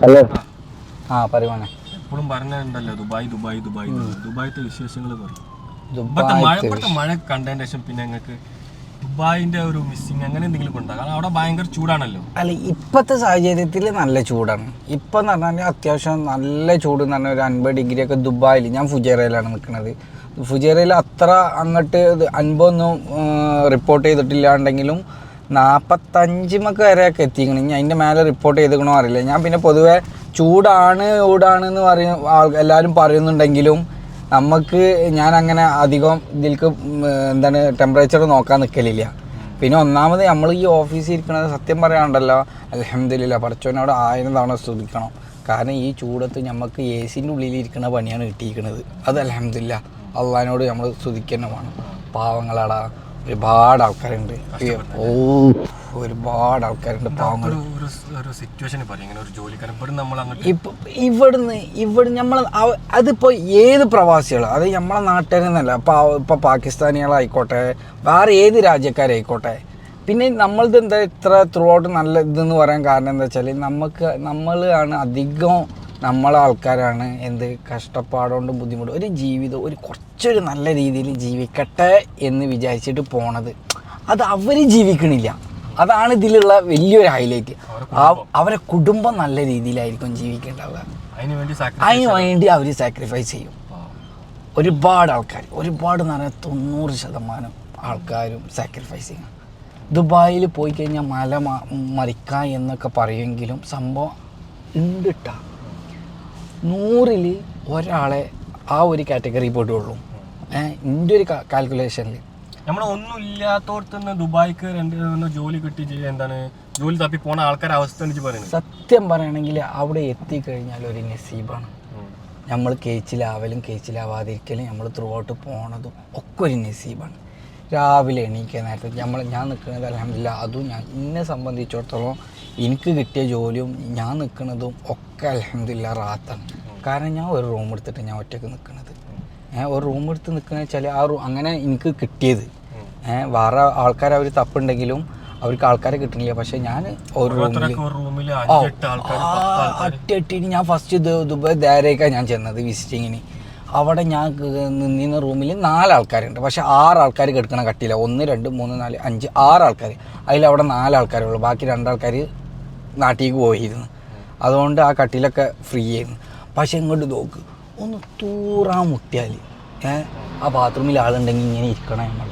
Hello ആ പറയുവാണേ എപ്പോഴും പറഞ്ഞുണ്ടല്ലോ ദുബായിത്തെ വിശേഷങ്ങൾ പറയും. മഴ കണ്ടതിന് ശേഷം പിന്നെ ഞങ്ങൾക്ക് ദുബായിന്റെ ഒരു മിസ്സിങ് അങ്ങനെ എന്തെങ്കിലും ഉണ്ടാകും? കാരണം അവിടെ ഭയങ്കര ചൂടാണല്ലോ. അല്ല, ഇപ്പോഴത്തെ സാഹചര്യത്തിൽ നല്ല ചൂടാണ്. ഇപ്പം എന്ന് പറഞ്ഞാൽ അത്യാവശ്യം നല്ല ചൂട് എന്ന് പറഞ്ഞാൽ ഒരു 50 ഡിഗ്രി ഒക്കെ ദുബായിൽ. ഞാൻ ഫുജൈറയിലാണ് നിൽക്കുന്നത്. ഫുജൈറയിൽ അത്ര അങ്ങോട്ട് 50 റിപ്പോർട്ട് ചെയ്തിട്ടില്ലാണ്ടെങ്കിലും 45 വരെയൊക്കെ എത്തിക്കണം. ഇനി അതിൻ്റെ മേലെ റിപ്പോർട്ട് ചെയ്തിക്കണോ അറിയില്ല. ഞാൻ പിന്നെ പൊതുവേ ചൂടാണെന്ന് എല്ലാവരും പറയുന്നുണ്ടെങ്കിലും ഞാൻ അങ്ങനെ അധികം ഇതിലേക്ക് ടെമ്പറേച്ചർ നോക്കാൻ നിൽക്കലില്ല. പിന്നെ ഒന്നാമത് നമ്മൾ ഈ ഓഫീസിൽ ഇരിക്കുന്നത് സത്യം പറയാനുണ്ടല്ലോ, അൽഹംദുലില്ലാ പടച്ചോനോട് 1000 തവണ സ്തുതിക്കണം. കാരണം ഈ ചൂടത്ത് നമുക്ക് എസിൻ്റെ ഉള്ളിൽ ഇരിക്കുന്ന പണിയാണ് കിട്ടിയിരിക്കുന്നത്. അത് അൽഹംദുലില്ലാ അള്ളാഹിനോട് നമ്മൾ സ്തുതിക്കുന്ന വേണം. പാവങ്ങളാടാ ഒരുപാട് ആൾക്കാരുണ്ട്. ഒരുപാട് ആൾക്കാരുണ്ട് പാവങ്ങൾ. ഇവിടുന്ന് നമ്മൾ അതിപ്പോൾ ഏത് പ്രവാസികൾ, അത് നമ്മളെ നാട്ടുകാരെന്നല്ല, ഇപ്പോൾ പാകിസ്ഥാനികളായിക്കോട്ടെ വേറെ ഏത് രാജ്യക്കാരായിക്കോട്ടെ. പിന്നെ നമ്മളത് എന്താ ഇത്ര ത്രൂ ഔട്ട് നല്ല ഇതെന്ന് പറയാൻ കാരണം എന്താ വെച്ചാൽ നമ്മളാണ് അധികം നമ്മളെ ആൾക്കാരാണ് കഷ്ടപ്പാടുകൊണ്ട് ബുദ്ധിമുട്ട് ഒരു ജീവിതം കുറച്ചൊരു നല്ല രീതിയിൽ ജീവിക്കട്ടെ എന്ന് വിചാരിച്ചിട്ട് പോണത്. അത് അവർ ജീവിക്കണില്ല. അതാണ് ഇതിലുള്ള വലിയൊരു ഹൈലൈറ്റ്. അവരെ കുടുംബം നല്ല രീതിയിലായിരിക്കും ജീവിക്കേണ്ടത്. അതിന് വേണ്ടി അവർ സാക്രിഫൈസ് ചെയ്യും. ഒരുപാട് ആൾക്കാർ, ഒരുപാട് എന്ന് പറഞ്ഞാൽ 90% ആൾക്കാരും സാക്രിഫൈസ് ചെയ്യും. ദുബായിൽ പോയി കഴിഞ്ഞാൽ മല മറിക്കാം എന്നൊക്കെ പറയുമെങ്കിലും സംഭവം ഉണ്ട് കേട്ടോ. 100ൽ ഒരാളെ ആ ഒരു കാറ്റഗറി പോയിട്ടുള്ളൂ. എൻ്റെ ഒരു കാൽക്കുലേഷനിൽ നമ്മൾ ഒന്നും ഇല്ലാത്തോടത്തുനിന്ന് ദുബായിക്ക് ജോലി കിട്ടി ജോലി തപ്പി പോണ ആൾക്കാരുടെ അവസ്ഥ പറയുന്നത്. സത്യം പറയുകയാണെങ്കിൽ അവിടെ എത്തിക്കഴിഞ്ഞാൽ ഒരു നസീബാണ്. നമ്മൾ കേച്ചിലാവാതിരിക്കലും നമ്മൾ ത്രൂ ഔട്ട് പോണതും ഒക്കെ ഒരു നസീബാണ്. രാവിലെ എണീക്കാൻ നേരത്തെ ഞാൻ നിൽക്കുന്നത് അൽഹംദുലില്ലാ, അതും എന്നെ സംബന്ധിച്ചിടത്തോളം എനിക്ക് കിട്ടിയ ജോലിയും ഞാൻ നിൽക്കുന്നതും ഒക്കെ അൽഹംദുലില്ലാ റാത്താണ്. കാരണം ഞാൻ ഒരു റൂം എടുത്തിട്ട് ഞാൻ ഒറ്റയ്ക്ക് നിൽക്കുന്നത്. ഒരു റൂം എടുത്ത് നിൽക്കുന്ന വെച്ചാൽ അങ്ങനെ എനിക്ക് കിട്ടിയത്. വേറെ ആൾക്കാർ അവർ തപ്പുണ്ടെങ്കിലും അവർക്ക് ആൾക്കാരെ കിട്ടുന്നില്ല. പക്ഷെ ഞാൻ ഒരു റൂമിൽ അട്ടി ഞാൻ ഫസ്റ്റ് ദുബായ് ധാരയ്ക്കാണ് ഞാൻ ചെന്നത് വിസിറ്റിങ്ങിന്. അവിടെ ഞാൻ നിന്ന റൂമിൽ 4 ആൾക്കാരുണ്ട്. പക്ഷെ 6 ആൾക്കാർ കിടക്കണ കട്ടിയില്ല. 1 2 3 4 5 6 ആൾക്കാർ. അതിലവിടെ 4 ആൾക്കാരേ ഉള്ളൂ. ബാക്കി 2 ആൾക്കാർ നാട്ടിലേക്ക് പോയിരുന്നു. അതുകൊണ്ട് ആ കട്ടിലൊക്കെ ഫ്രീ ആയിരുന്നു. പക്ഷെ ഇങ്ങോട്ട് നോക്ക്, ഒന്ന് തൂറാൻ മുട്ടിയാൽ ആ ബാത്റൂമിൽ ആളുണ്ടെങ്കിൽ ഇങ്ങനെ ഇരിക്കണം. നമ്മൾ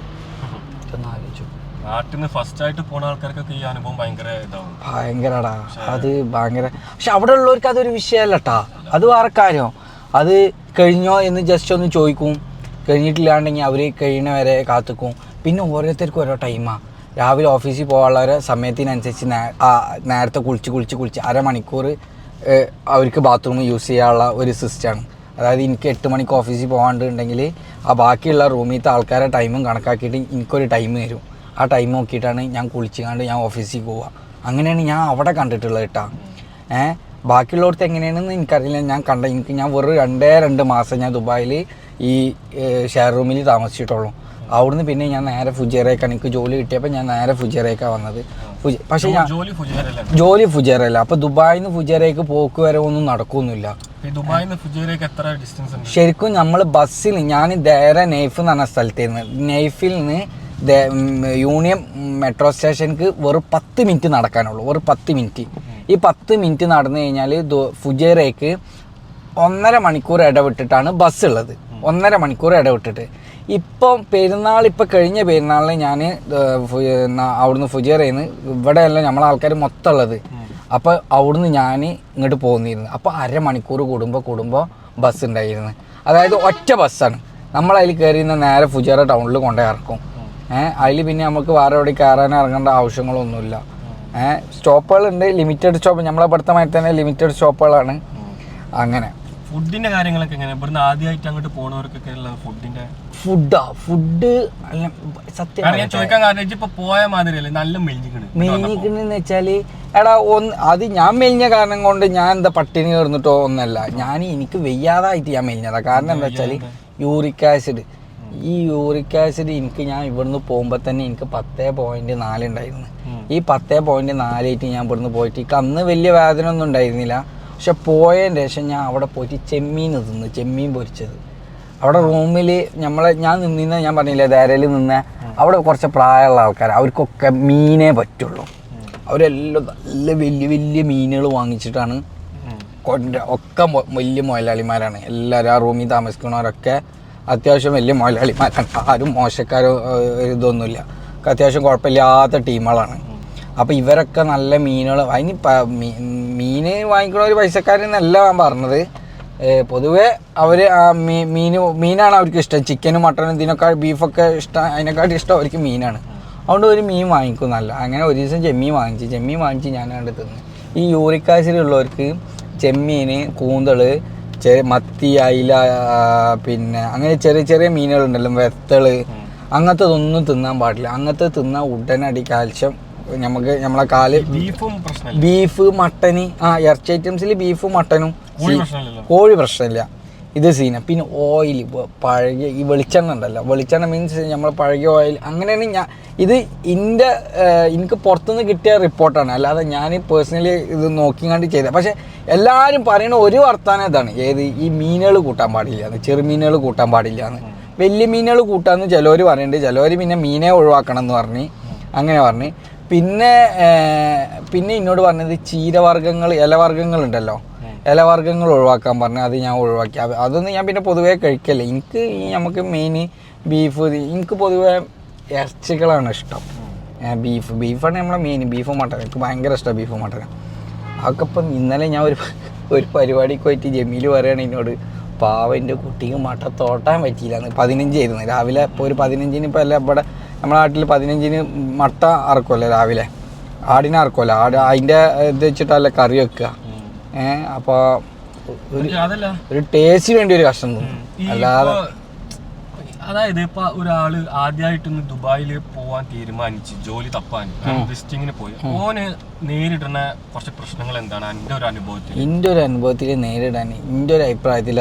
ഒന്ന് ആലോചിച്ചു. നാട്ടിൽ നിന്ന് ഫസ്റ്റ് ആയിട്ട് പോണ ആൾക്കാർക്കൊക്കെ ഈ അനുഭവം ഭയങ്കരടാ. അത് ഭയങ്കര. പക്ഷെ അവിടെ ഉള്ളവർക്ക് അതൊരു വിഷയമല്ല കേട്ടാ. അത് വേറെ കാര്യം. അത് കഴിഞ്ഞോ എന്ന് ജസ്റ്റ് ഒന്ന് ചോദിക്കും. കഴിഞ്ഞിട്ടില്ലാണ്ടെങ്കിൽ അവർ കഴിയണവരെ കാത്തിക്കും. പിന്നെ ഓരോരുത്തർക്കും ഓരോ ടൈമാണ്. രാവിലെ ഓഫീസിൽ പോകാനുള്ള സമയത്തിനനുസരിച്ച് നേരത്തെ കുളിച്ച് അരമണിക്കൂർ അവർക്ക് ബാത്റൂം യൂസ് ചെയ്യാനുള്ള ഒരു സിസ്റ്റമാണ്. അതായത് എനിക്ക് 8 മണിക്ക് ഓഫീസിൽ പോകാണ്ടുണ്ടെങ്കിൽ ആ ബാക്കിയുള്ള റൂമിലത്തെ ആൾക്കാരുടെ ടൈമും കണക്കാക്കിയിട്ട് എനിക്കൊരു ടൈം തരും. ആ ടൈം നോക്കിയിട്ടാണ് ഞാൻ കുളിച്ചുകൊണ്ട് ഞാൻ ഓഫീസിൽ പോവുക. അങ്ങനെയാണ് ഞാൻ അവിടെ കണ്ടിട്ടുള്ളത് കേട്ടോ. ബാക്കിയുള്ളവർക്ക് എങ്ങനെയാണെന്ന് എനിക്കറിയില്ല. ഞാൻ വെറും 2 മാസം ഞാൻ ദുബായിൽ ഈ ഷെയർ റൂമിൽ താമസിച്ചിട്ടുള്ളൂ. അവിടുന്ന് പിന്നെ ഞാൻ നേരെ ഫുജൈറയ്ക്കാണ്. എനിക്ക് ജോലി കിട്ടിയപ്പോൾ ഞാൻ നേരെ ഫുജൈറയ്ക്കാണ് വന്നത്. പക്ഷേ ജോലി ഫുജൈറയില്ല. അപ്പോൾ ദുബായിൽ നിന്ന് ഫുജൈറയ്ക്ക് പോക്ക് വരെ ഒന്നും നടക്കുകയൊന്നുമില്ല. ശരിക്കും നമ്മൾ ബസ്സിൽ ഞാൻ നെയ്ഫ് എന്ന് പറഞ്ഞ സ്ഥലത്തായിരുന്നു. നെയ്ഫിൽ നിന്ന് യൂണിയൻ മെട്രോ സ്റ്റേഷനിക്ക് വെറും 10 മിനിറ്റ് നടക്കാനുള്ളൂ. വെറും 10 മിനിറ്റ്. ഈ 10 മിനിറ്റ് നടന്നു കഴിഞ്ഞാൽ ഫുജൈറയ്ക്ക് 1.5 മണിക്കൂർ ഇടവിട്ടിട്ടാണ് ബസ് ഉള്ളത്. 1.5 മണിക്കൂർ ഇടവിട്ടിട്ട്. ഇപ്പം കഴിഞ്ഞ പെരുന്നാളിന് ഞാൻ അവിടുന്ന് ഫുജൈറയിൽ നിന്ന് ഇവിടെയല്ല നമ്മളെ ആൾക്കാർ മൊത്തം ഉള്ളത്. അപ്പോൾ അവിടുന്ന് ഞാൻ ഇങ്ങോട്ട് പോകുന്നിരുന്നു. അപ്പോൾ 1/2 മണിക്കൂർ കൂടുമ്പോൾ ബസ് ഉണ്ടായിരുന്നു. അതായത് ഒറ്റ ബസ്സാണ്. നമ്മളതിൽ കയറിയിരുന്ന നേരെ ഫുജൈറ ടൗണിൽ കൊണ്ടേ ഇറക്കും. അതിൽ പിന്നെ നമുക്ക് വേറെ എവിടെ കയറാൻ ഇറങ്ങേണ്ട ആവശ്യങ്ങളൊന്നുമില്ല. സ്റ്റോപ്പുകളുണ്ട്, ലിമിറ്റഡ് സ്റ്റോപ്പ്. നമ്മളെ പഠിത്തമായിട്ട് തന്നെ ലിമിറ്റഡ് സ്റ്റോപ്പുകളാണ്. അങ്ങനെ ഫുഡിന്റെ കാര്യങ്ങളൊക്കെ എങ്ങനെ? ഇവിടുന്ന് ആദ്യമായിട്ട് അങ്ങോട്ട് പോകുന്നവർക്കൊക്കെ ഫുഡ് സത്യം ചോദിക്കാൻ കാരണം ഇപ്പൊ പോയ മാതിരിയല്ലേ നല്ല മെലിഞ്ഞിക്കണെന്ന് വെച്ചാല് അത് ഞാൻ മെലിഞ്ഞ കാരണം കൊണ്ട് ഞാൻ എന്താ പട്ടിണി കയറുന്നിട്ടോ ഒന്നല്ല. എനിക്ക് വെയ്യാതായിട്ട് ഞാൻ മെലിഞ്ഞതാ. കാരണം എന്താ വെച്ചാല് യൂറിക് ആസിഡ് ഈ യൂറിക് ആസിഡ് എനിക്ക് ഞാൻ ഇവിടുന്ന് പോകുമ്പോൾ തന്നെ എനിക്ക് 10.4 ഉണ്ടായിരുന്നു. ഈ 10.4 ഞാൻ ഇവിടുന്ന് പോയിട്ട് എനിക്ക് അന്ന് വലിയ വേദന ഒന്നും ഉണ്ടായിരുന്നില്ല. പക്ഷെ പോയതിന് ശേഷം ഞാൻ അവിടെ പോയിട്ട് ചെമ്മീൻ തിന്നു, ചെമ്മീൻ പൊരിച്ചത്. അവിടെ റൂമിൽ ഞാൻ നിന്നിരുന്ന, ഞാൻ പറഞ്ഞില്ലേ ധാരയിൽ നിന്ന്, അവിടെ കുറച്ച് പ്രായമുള്ള ആൾക്കാർ, അവർക്കൊക്കെ മീനേ പറ്റുള്ളൂ. അവരെല്ലാം നല്ല വലിയ വലിയ മീനുകൾ വാങ്ങിച്ചിട്ടാണ് ഒക്കെ വലിയ മുതലാളിമാരാണ് എല്ലാവരും. ആ റൂമിൽ താമസിക്കുന്നവരൊക്കെ അത്യാവശ്യം വലിയ മുതലാളിമാരാണ്. ആരും മോശക്കാരോ ഇതൊന്നുമില്ല, അത്യാവശ്യം കുഴപ്പമില്ലാത്ത ടീമുകളാണ്. അപ്പോൾ ഇവരൊക്കെ നല്ല മീനുകൾ അതിന് മീൻ വാങ്ങിക്കണ ഒരു പൈസക്കാരെന്നല്ല ഞാൻ പറഞ്ഞത്. പൊതുവേ അവർ മീനാണ് അവർക്ക് ഇഷ്ടം. ചിക്കനും മട്ടനും ഇതിനൊക്കെ ബീഫൊക്കെ ഇഷ്ടം, അതിനെക്കാട്ടും ഇഷ്ടം അവർക്ക് മീനാണ്. അതുകൊണ്ട് ഒരു മീൻ വാങ്ങിക്കുന്നല്ല. അങ്ങനെ ഒരു ദിവസം ചെമ്മീൻ വാങ്ങിച്ച് ഞാൻ കണ്ട് തിന്ന്. ഈ യൂറിക് ആസിഡ് ഉള്ളവർക്ക് ചെമ്മീൻ, കൂന്തൾ, മത്തി, അയില, പിന്നെ അങ്ങനെ ചെറിയ ചെറിയ മീനുകളുണ്ടല്ലോ, വെത്തള്, അങ്ങനത്തതൊന്നും തിന്നാൻ പാടില്ല. അങ്ങനത്തെ തിന്നാൽ ഉടനടി കാൽഷ്യം നമ്മളെ കാല്. ബീഫ്, മട്ടന്, ഇറച്ചി ഐറ്റംസിൽ ബീഫും മട്ടനും, കോഴി പ്രശ്നമില്ല. ഇത് സീന. പിന്നെ ഓയിൽ, പഴകിയ ഈ വെളിച്ചെണ്ണ ഉണ്ടല്ലോ, വെളിച്ചെണ്ണ മീൻസ് നമ്മൾ പഴകിയ ഓയിൽ. അങ്ങനെയാണ് എനിക്ക് പുറത്തുനിന്ന് കിട്ടിയ റിപ്പോർട്ടാണ്, അല്ലാതെ ഞാൻ പേഴ്സണലി ഇത് നോക്കിക്കണ്ട് ചെയ്തത്. പക്ഷേ എല്ലാവരും പറയുന്ന ഒരു വർത്താനം ഇതാണ്, ഏത് ഈ മീനുകൾ കൂട്ടാൻ പാടില്ല, ചെറുമീനുകൾ കൂട്ടാൻ പാടില്ല എന്ന്. വലിയ മീനുകൾ കൂട്ടാമെന്ന് ചിലവർ പറയുന്നുണ്ട്, ചിലവർ പിന്നെ മീനെ ഒഴിവാക്കണം എന്ന് പറഞ്ഞ് അങ്ങനെ പറഞ്ഞ്. പിന്നെ എന്നോട് പറഞ്ഞത് ചീരവർഗ്ഗങ്ങൾ, ഇലവർഗ്ഗങ്ങളുണ്ടല്ലോ, ഇലവർഗ്ഗങ്ങൾ ഒഴിവാക്കാൻ പറഞ്ഞു. അത് ഞാൻ ഒഴിവാക്കി. അതൊന്നും ഞാൻ പിന്നെ പൊതുവേ കഴിക്കല്ലേ. എനിക്ക് നമുക്ക് മെയിൻ ബീഫ്, എനിക്ക് പൊതുവേ ഇറച്ചികളാണ് ഇഷ്ടം. ബീഫാണ് നമ്മളെ മെയിൻ. ബീഫും മട്ടൻ എനിക്ക് ഭയങ്കര ഇഷ്ടമാണ്, ബീഫും മട്ടനും. അതൊക്കെ ഇപ്പം ഇന്നലെ ഞാൻ ഒരു പരിപാടിക്ക് പോയിട്ട് ജമീൽ പറയുകയാണ് എന്നോട്, പാവൻ്റെ കുട്ടിക്ക് മട്ട തോട്ടാൻ പറ്റിയില്ല. 15 ആയിരുന്നു രാവിലെ. ഇപ്പോൾ ഒരു 15-ന് ഇപ്പോൾ അല്ല, ഇവിടെ നമ്മുടെ നാട്ടിൽ 15-ന് മട്ട അറക്കുമല്ലോ രാവിലെ, ആടിനെ അറക്കുമല്ലോ, അതിൻ്റെ ഇത് വെച്ചിട്ടല്ല കറി വെക്കുക. അപ്പോൾ ഒരു ടേസ്റ്റിന് വേണ്ടി ഒരു കഷ്ടം തോന്നും, അല്ലാതെ. അതായത് ഇപ്പൊ ഒരാള് ആദ്യമായിട്ടൊന്ന് ദുബായിൽ പോവാൻ തീരുമാനിച്ച് ജോലി തപ്പാൻ വിസിറ്റിങ്ങിന് പോയി, ഓന് നേരിടുന്ന കുറച്ച് പ്രശ്നങ്ങൾ എന്താണ് എൻ്റെ ഒരു അനുഭവത്തിൽ നേരിടാൻ എൻ്റെ ഒരു അഭിപ്രായത്തിൽ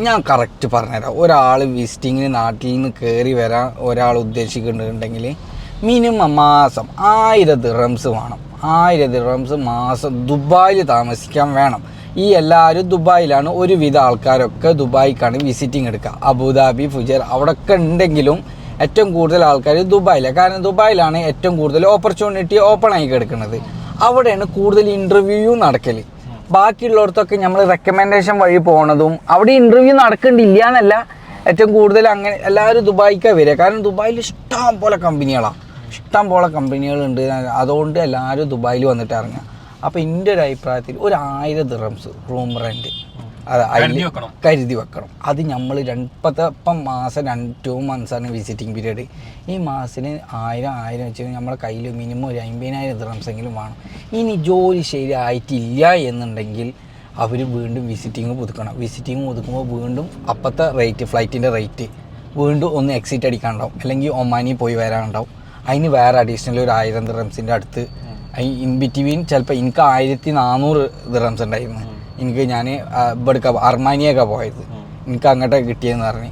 ഞാൻ കറക്റ്റ് പറഞ്ഞുതരാം. ഒരാൾ വിസിറ്റിങ്ങിന് നാട്ടിൽ നിന്ന് കയറി വരാൻ ഒരാൾ ഉദ്ദേശിക്കുന്നുണ്ടെങ്കിൽ മിനിമം മാസം 1000 ദിർഹംസ് വേണം. 1000 ദിർഹംസ് മാസം ദുബായിൽ താമസിക്കാൻ വേണം. ഈ എല്ലാവരും ദുബായിലാണ്, ഒരുവിധ ആൾക്കാരൊക്കെ ദുബായിക്കാണ് വിസിറ്റിംഗ് എടുക്കുക. അബുദാബി, ഫുജൈറ അവിടെയൊക്കെ ഉണ്ടെങ്കിലും ഏറ്റവും കൂടുതൽ ആൾക്കാർ ദുബായിലാണ്. കാരണം ദുബായിലാണ് ഏറ്റവും കൂടുതൽ ഓപ്പർച്യൂണിറ്റി ഓപ്പൺ ആയി കിടക്കുന്നത്. അവിടെയാണ് കൂടുതൽ ഇൻ്റർവ്യൂ നടക്കൽ. ബാക്കിയുള്ളിടത്തൊക്കെ നമ്മൾ റെക്കമെൻഡേഷൻ വഴി പോണതും അവിടെ ഇൻ്റർവ്യൂ നടക്കേണ്ടില്ല എന്നല്ല, ഏറ്റവും കൂടുതൽ അങ്ങനെ എല്ലാവരും ദുബായിക്കാണ് വരിക. കാരണം ദുബായിൽ ഇഷ്ടം പോലെ കമ്പനികളുണ്ട്. അതുകൊണ്ട് എല്ലാവരും ദുബായിൽ വന്നിട്ട് ഇറങ്ങുക. അപ്പോൾ എൻ്റെ ഒരു അഭിപ്രായത്തിൽ ഒരു 1000 ദിർഹംസ് റൂം റെൻറ്റ് അത് അതിൽ കരുതി വെക്കണം. അത് നമ്മൾ ഇപ്പം മാസം 2 മന്ത്സാണ് വിസിറ്റിംഗ് പീരീഡ്. ഈ മാസത്തിന് 1000 വെച്ച് നമ്മുടെ കയ്യിൽ മിനിമം ഒരു 50,000 ദിർഹംസെങ്കിലും വേണം. ഇനി ജോലി ശരിയായിട്ടില്ല എന്നുണ്ടെങ്കിൽ അവർ വീണ്ടും വിസിറ്റിംഗ് പുതുക്കണം. വിസിറ്റിംഗ് പുതുക്കുമ്പോൾ വീണ്ടും അപ്പോഴത്തെ റേറ്റ്, ഫ്ലൈറ്റിൻ്റെ റേറ്റ് വീണ്ടും ഒന്ന് എക്സിറ്റ് അടിക്കാനുണ്ടാവും, അല്ലെങ്കിൽ ഒമാനി പോയി വരാനുണ്ടാവും. അതിന് വേറെ അഡീഷണൽ ഒരു 1000 ദിർഹംസിൻ്റെ അടുത്ത് ഇൻ ബിറ്റ്വീൻ. ചിലപ്പോൾ എനിക്ക് 1400 ദിർഹംസ് ഉണ്ടായിരുന്നു. ഞാൻ ഇവിടെ അർമാനിയൊക്കെ പോയത്, എനിക്ക് അങ്ങോട്ട് കിട്ടിയെന്ന് പറഞ്ഞ്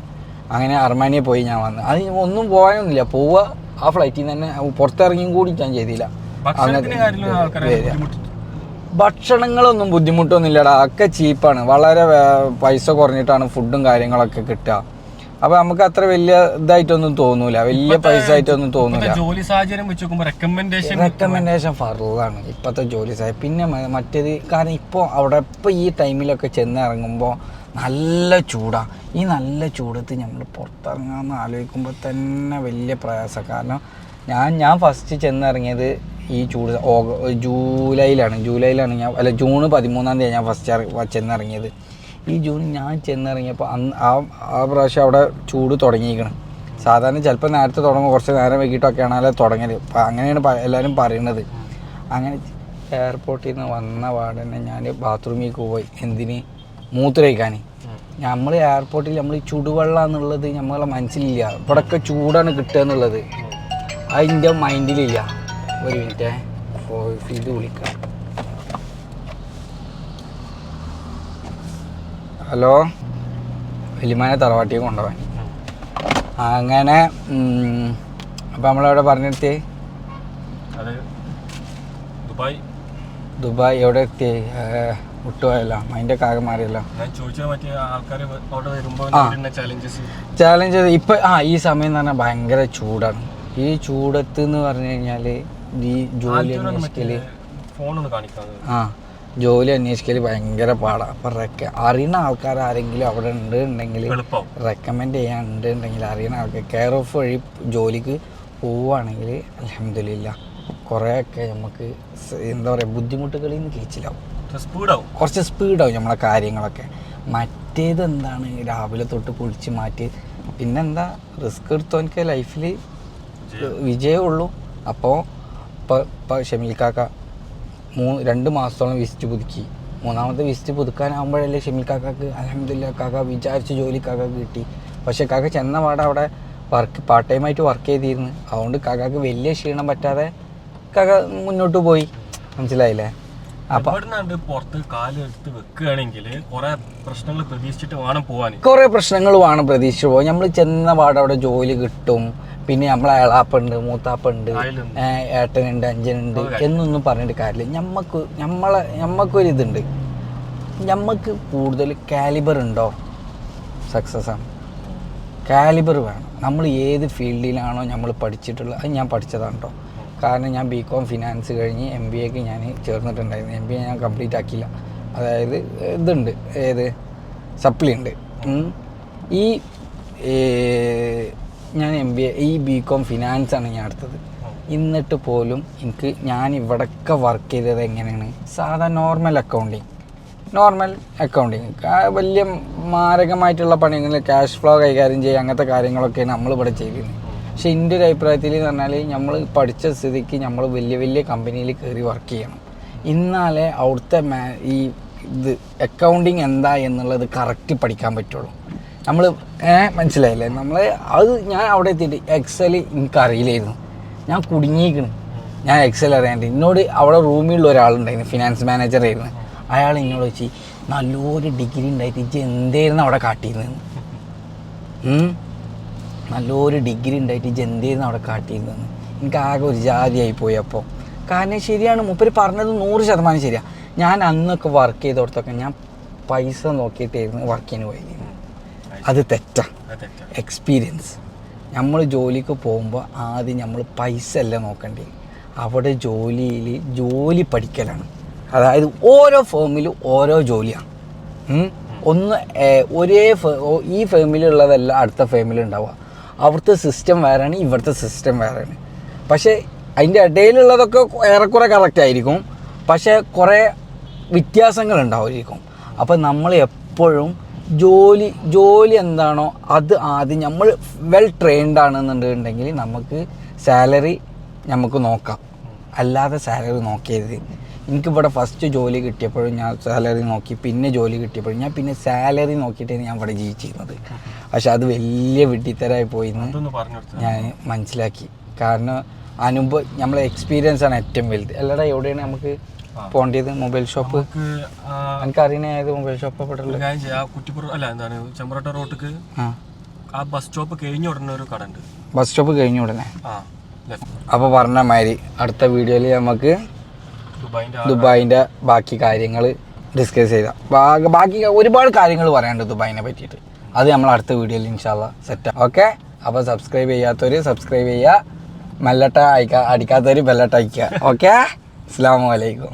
അങ്ങനെ അർമാനിയ പോയി ഞാൻ വന്ന്. അത് ഒന്നും പോകാനൊന്നുമില്ല, പോവുക ആ ഫ്ലൈറ്റിൽ നിന്ന് തന്നെ, പുറത്തിറങ്ങിയും കൂടി ഞാൻ ചെയ്തില്ല. അങ്ങനെ ഭക്ഷണങ്ങളൊന്നും ബുദ്ധിമുട്ടൊന്നുമില്ലടാ, ഒക്കെ ചീപ്പാണ്, വളരെ പൈസ കുറഞ്ഞിട്ടാണ് ഫുഡും കാര്യങ്ങളൊക്കെ കിട്ടുക. അപ്പൊ നമുക്ക് അത്ര വലിയ ഇതായിട്ടൊന്നും തോന്നൂല, വലിയ പൈസ ആയിട്ടൊന്നും തോന്നൂല. ജോലി സാഹചര്യം വെച്ച് നോക്കുമ്പോൾ റെക്കമെൻഡേഷൻ ഫർളാണ് ഇപ്പോഴത്തെ ജോലി സാഹചര്യം. പിന്നെ മറ്റേത്, കാരണം ഇപ്പോൾ അവിടെ ഇപ്പോൾ ഈ ടൈമിലൊക്കെ ചെന്ന് ഇറങ്ങുമ്പോൾ നല്ല ചൂടാണ്. ഈ നല്ല ചൂടത്ത് നമ്മൾ പുറത്തിറങ്ങാമെന്ന് ആലോചിക്കുമ്പോൾ തന്നെ വലിയ പ്രയാസം. കാരണം ഞാൻ ഫസ്റ്റ് ചെന്നിറങ്ങിയത് ഈ ചൂട് ജൂലൈയിലാണ് ഞാൻ, അല്ല ജൂൺ 13-ാം തീയതി ഞാൻ ഫസ്റ്റ് ചെന്നിറങ്ങിയത്. ഈ ജൂൺ ഞാൻ ചെന്നിറങ്ങിയപ്പോൾ ആ പ്രാവശ്യം അവിടെ ചൂട് തുടങ്ങിയിരിക്കണം. സാധാരണ ചിലപ്പോൾ നേരത്തെ തുടങ്ങും, കുറച്ച് നേരം വൈകിട്ടൊക്കെയാണ് അല്ലെ തുടങ്ങിയത്. അപ്പം അങ്ങനെയാണ് എല്ലാവരും പറയുന്നത്. അങ്ങനെ എയർപോർട്ടിൽ നിന്ന് വന്ന പാടന്നെ ഞാൻ ബാത്റൂമിലേക്ക് പോയി. എന്തിന്? മൂത്രമൊഴിക്കാൻ. നമ്മൾ എയർപോർട്ടിൽ നമ്മൾ ഈ ചുടുവെള്ളം എന്നുള്ളത് നമ്മളെ മനസ്സിലില്ല. ഇവിടെയൊക്കെ ചൂടാണ് കിട്ടുക എന്നുള്ളത് അതിൻ്റെ മൈൻഡിലില്ല. ഒരു മിനിറ്റ്, ഇത് വിളിക്കാം. ഹലോ, വലിയമാനെ തറവാട്ടിയെ കൊണ്ടുപോകാൻ. അങ്ങനെ അപ്പം നമ്മളവിടെ പറഞ്ഞെടുത്ത് അത് ദുബായ് എവിടെ എത്തി വിട്ടുപോയല്ലോ, അതിൻ്റെ കാകം മാറിയല്ലോ. ഞാൻ ചോദിച്ചാൽ മറ്റേ ആൾക്കാർ അവിടെ വരുമ്പോൾ ചാലഞ്ച് ഇപ്പം ഈ സമയം എന്ന് പറഞ്ഞാൽ ഭയങ്കര ചൂടാണ്. ഈ ചൂടത്ത് എന്ന് പറഞ്ഞു കഴിഞ്ഞാൽ ഈ ജോലി അന്വേഷിക്കൽ ജോലി അന്വേഷിക്കൽ ഭയങ്കര പാടാണ്. അപ്പം അറിയുന്ന ആൾക്കാർ ആരെങ്കിലും അവിടെ ഉണ്ടെങ്കിൽ റെക്കമെൻഡ് ചെയ്യാനുണ്ടെങ്കിൽ അറിയുന്ന ആൾക്കാർ കെയർ ഓഫ് വഴി ജോലിക്ക് പോവുകയാണെങ്കിൽ അൽഹംദുലില്ലാ കുറേയൊക്കെ നമുക്ക് എന്താ പറയുക ബുദ്ധിമുട്ടുകളിൽ നിന്ന് കഴിച്ചിലാവും, കുറച്ച് സ്പീഡാവും നമ്മളെ കാര്യങ്ങളൊക്കെ. മറ്റേത് എന്താണ് രാവിലെ തൊട്ട് കുളിച്ച് മാറ്റി പിന്നെന്താ റിസ്ക് എടുത്തവനക്ക് ലൈഫിൽ വിജയമുള്ളൂ. അപ്പോൾ ഇപ്പോൾ ഷമീൽക്കാക്ക 2 മാസത്തോളം വിസിറ്റ് പുതുക്കി, 3ാമത്തെ വിസിറ്റ് പുതുക്കാനാകുമ്പോഴല്ലേ ഷമീൽക്കാക്ക് അൽഹംദുലില്ലാ കാക്ക വിചാരിച്ച ജോലി കാക്കക്ക് കിട്ടി. പക്ഷേ കാക്ക ചെന്ന പാടെ അവിടെ പാർട്ട് ടൈമായിട്ട് വർക്ക് ചെയ്തിരുന്നു. അതുകൊണ്ട് കാക്കാക്ക് വലിയ ക്ഷീണം പറ്റാതെ കാക്ക മുന്നോട്ട് പോയി. മനസ്സിലായില്ലേ? അപ്പം പുറത്ത് കാലെടുത്ത് വെക്കുകയാണെങ്കിൽ കുറേ പ്രശ്നങ്ങൾ പ്രതീക്ഷിച്ചിട്ട് വേണം പോകാൻ, കുറേ പ്രശ്നങ്ങൾ വേണം പ്രതീക്ഷിച്ച് പോകാൻ. നമ്മൾ ചെന്ന പാടെ അവിടെ ജോലി കിട്ടും, പിന്നെ നമ്മളെ എളാപ്പുണ്ട്, മൂത്താപ്പുണ്ട്, ഏട്ടനുണ്ട്, അഞ്ചനുണ്ട് എന്നൊന്നും പറഞ്ഞിട്ട് കാര്യമില്ല. ഞമ്മക്കൊരിതുണ്ട്, ഞമ്മക്ക് കൂടുതൽ കാലിബർ ഉണ്ടോ സക്സസ് ആണ്. കാലിബർ വേണം. നമ്മൾ ഏത് ഫീൽഡിലാണോ നമ്മൾ പഠിച്ചിട്ടുള്ളത്, അത് ഞാൻ പഠിച്ചതാണ് കേട്ടോ. കാരണം ഞാൻ BCom ഫിനാൻസ് കഴിഞ്ഞ് MBAക്ക് ഞാൻ ചേർന്നിട്ടുണ്ടായിരുന്നു. MBA ഞാൻ കംപ്ലീറ്റ് ആക്കിയില്ല. അതായത് ഇതുണ്ട്, സപ്ലി ഉണ്ട്. ഞാൻ MBA BCom ഫിനാൻസാണ് ഞാൻ എടുത്തത്. എന്നിട്ട് പോലും എനിക്ക് ഞാൻ ഇവിടെയൊക്കെ വർക്ക് ചെയ്തത് എങ്ങനെയാണ്, സാധാ നോർമൽ അക്കൗണ്ടിങ് വലിയ മാരകമായിട്ടുള്ള പണികൾ, ക്യാഷ് ഫ്ലോ കൈകാര്യം ചെയ്യുക, അങ്ങനത്തെ കാര്യങ്ങളൊക്കെയാണ് നമ്മളിവിടെ ചെയ്തിരുന്നത്. പക്ഷേ എൻ്റെ ഒരു അഭിപ്രായത്തിൽ എന്ന് പറഞ്ഞാൽ നമ്മൾ പഠിച്ച സ്ഥിതിക്ക് നമ്മൾ വലിയ കമ്പനിയിൽ കയറി വർക്ക് ചെയ്യണം. എന്നാലേ അവിടുത്തെ ഇത് അക്കൗണ്ടിങ് എന്താ എന്നുള്ളത് കറക്റ്റ് പഠിക്കാൻ പറ്റുള്ളൂ. നമ്മൾ മനസ്സിലായില്ലേ? അത് ഞാൻ അവിടെ എത്തിയിട്ട് എക്സൽ എനിക്കറിയില്ലായിരുന്നു. ഞാൻ കുടുങ്ങിയിരിക്കണം. ഞാൻ എക്സൽ അറിയാണ്ട് എന്നോട് അവിടെ റൂമിലുള്ള ഒരാളുണ്ടായിരുന്നു, ഫിനാൻസ് മാനേജറായിരുന്നു. അയാൾ എന്നോട് വെച്ച് നല്ലൊരു ഡിഗ്രി ഉണ്ടായിട്ട് ഇജ്ജ് എന്തായിരുന്നു അവിടെ കാട്ടിയിരുന്നത്, നല്ലൊരു ഡിഗ്രി ഉണ്ടായിട്ട് ഇജ്ജ് എന്തായിരുന്നു അവിടെ കാട്ടിയിരുന്നത്. എനിക്ക് ആകെ ഒരു ജാതിയായി പോയി. അപ്പോൾ കാരണം ശരിയാണ്, മൂപ്പര് പറഞ്ഞത് 100% ശരിയാണ്. ഞാൻ അന്നൊക്കെ വർക്ക് ചെയ്തോടത്തൊക്കെ ഞാൻ പൈസ നോക്കിയിട്ടായിരുന്നു വർക്കിന് പോയിരുന്നു. അത് തെറ്റാണ്. എക്സ്പീരിയൻസ്. നമ്മൾ ജോലിക്ക് പോകുമ്പോൾ ആദ്യം നമ്മൾ പൈസ അല്ല നോക്കേണ്ടത്, അവിടെ ജോലി പഠിക്കലാണ്. അതായത് ഓരോ ഫേമിലും ഓരോ ജോലിയാണ്. ഈ ഫേമിലുള്ളതല്ല അടുത്ത ഫേമിലുണ്ടാവുക. അവിടുത്തെ സിസ്റ്റം വേറെയാണ്, ഇവിടുത്തെ സിസ്റ്റം വേറെയാണ്. പക്ഷേ അതിൻ്റെ ഇടയിലുള്ളതൊക്കെ ഏറെക്കുറെ കറക്റ്റ് ആയിരിക്കും, പക്ഷേ കുറേ വ്യത്യാസങ്ങളുണ്ടാവുമായിരിക്കും. അപ്പം നമ്മൾ എപ്പോഴും ജോലി എന്താണോ അത് ആദ്യം നമ്മൾ വെൽ ട്രെയിൻഡ് ആണെന്നുണ്ടെങ്കിൽ നമുക്ക് സാലറി നമുക്ക് നോക്കാം, അല്ലാതെ സാലറി നോക്കിയത്. എനിക്കിവിടെ ഫസ്റ്റ് ജോലി കിട്ടിയപ്പോഴും ഞാൻ സാലറി നോക്കി, പിന്നെ ജോലി കിട്ടിയപ്പോഴും ഞാൻ പിന്നെ സാലറി നോക്കിയിട്ടാണ് ഞാൻ ഇവിടെ ജീവിച്ചിരുന്നത്. പക്ഷെ അത് വലിയ വിഡ്ഢിത്തരായി പോയിന്ന് ഞാൻ മനസ്സിലാക്കി. കാരണം നമ്മളെ എക്സ്പീരിയൻസ് ആണ് ഏറ്റവും വലുത്. അല്ലടാ എവിടെയാണ് നമുക്ക് പോകേണ്ടത്? മൊബൈൽ ഷോപ്പ് എനിക്ക് അറിയണ ഏത് മൊബൈൽ ഷോപ്പ് ചെമ്പ്രോട്ട റോട്ടിക്ക് ബസ് സ്റ്റോപ്പ് കഴിഞ്ഞ ഉടനെ ഒരു കട ഉണ്ട്. ബസ് സ്റ്റോപ്പ് കഴിഞ്ഞ ഉടനെ. അപ്പോൾ പറഞ്ഞ മാതിരി അടുത്ത വീഡിയോയിൽ നമുക്ക് ദുബായിൻ്റെ ബാക്കി കാര്യങ്ങൾ ഡിസ്കസ് ചെയ്താൽ ബാക്കി ഒരുപാട് കാര്യങ്ങൾ പറയാനുണ്ട് ദുബായിനെ പറ്റിയിട്ട്. അത് നമ്മൾ അടുത്ത വീഡിയോയിൽ ഇൻഷാ അല്ലാ സെറ്റ്. ഓക്കെ, അപ്പോൾ സബ്സ്ക്രൈബ് ചെയ്യാത്തവർ സബ്സ്ക്രൈബ് ചെയ്യുക, അടിക്കാത്തവർ ബെല്ലട്ട അയക്കുക. ഓക്കെ, അസ്സലാമു അലൈക്കും.